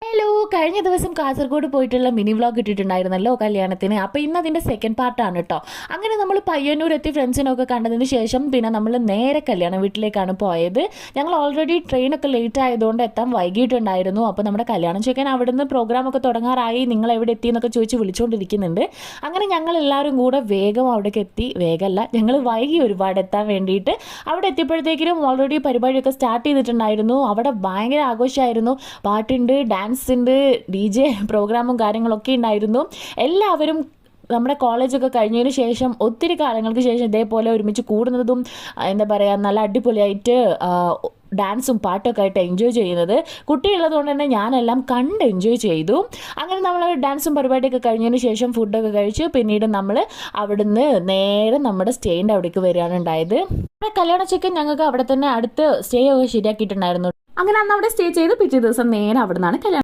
Hello, കഴിഞ്ഞ ദിവസം കാസർഗോഡ് പോയിട്ടുള്ള മിനി വ്ളോഗ് ഇട്ടിട്ടുണ്ടായിരുന്നല്ലോ കല്യാണത്തിന്. അപ്പോൾ ഇന്ന് അതിൻ്റെ സെക്കൻഡ് പാർട്ടാണ് കേട്ടോ. അങ്ങനെ നമ്മൾ പയ്യന്നൂർ എത്തി ഫ്രണ്ട്സിനൊക്കെ കണ്ടതിന് ശേഷം പിന്നെ നമ്മൾ നേരെ കല്യാണ വീട്ടിലേക്കാണ് പോയത്. ഞങ്ങൾ ഓൾറെഡി ട്രെയിനൊക്കെ ലേറ്റ് ആയതുകൊണ്ട് എത്താൻ വൈകിട്ടുണ്ടായിരുന്നു. അപ്പോൾ നമ്മുടെ കല്യാണം ചോദിക്കാൻ അവിടുന്ന് പ്രോഗ്രാമൊക്കെ തുടങ്ങാറായി, നിങ്ങൾ എവിടെ എത്തി എന്നൊക്കെ ചോദിച്ച് വിളിച്ചുകൊണ്ടിരിക്കുന്നുണ്ട്. അങ്ങനെ ഞങ്ങൾ എല്ലാവരും കൂടെ വേഗം അവിടേക്ക് എത്തി. വേഗമല്ല, ഞങ്ങൾ വൈകി ഒരുപാട് എത്താൻ വേണ്ടിയിട്ട്. അവിടെ എത്തിയപ്പോഴത്തേക്കും ഓൾറെഡി പരിപാടിയൊക്കെ സ്റ്റാർട്ട് ചെയ്തിട്ടുണ്ടായിരുന്നു. അവിടെ ഭയങ്കര ആഘോഷമായിരുന്നു. പാട്ടുണ്ട്, ഡാൻസ് ഉണ്ട്, DJ പ്രോഗ്രാമും കാര്യങ്ങളൊക്കെ ഉണ്ടായിരുന്നു. എല്ലാവരും നമ്മുടെ കോളേജൊക്കെ കഴിഞ്ഞതിന് ശേഷം ഒത്തിരി കാലങ്ങൾക്ക് ശേഷം ഇതേപോലെ ഒരുമിച്ച് കൂടുന്നതും എന്താ പറയുക, നല്ല അടിപൊളിയായിട്ട് ഡാൻസും പാട്ടൊക്കെ ആയിട്ട് എൻജോയ് ചെയ്യുന്നത്. കുട്ടിയുള്ളതുകൊണ്ട് തന്നെ ഞാനെല്ലാം കണ്ട് എൻജോയ് ചെയ്തു. അങ്ങനെ നമ്മൾ ഡാൻസും പരിപാടിയൊക്കെ കഴിഞ്ഞതിന് ശേഷം ഫുഡൊക്കെ കഴിച്ച് പിന്നീട് നമ്മൾ അവിടുന്ന് നേരെ നമ്മുടെ സ്റ്റേൻ്റെ അവിടേക്ക് വരികയാണ് ഉണ്ടായത്. കല്യാണ ചെക്കൻ ഞങ്ങൾക്ക് അവിടെ തന്നെ അടുത്ത് സ്റ്റേ ഒക്കെ ശരിയാക്കിയിട്ടുണ്ടായിരുന്നു. അങ്ങനെ അന്ന് അവിടെ സ്റ്റേ ചെയ്ത് പിറ്റേ ദിവസം നേരെ അവിടെ നിന്നാണ് കല്യാണം.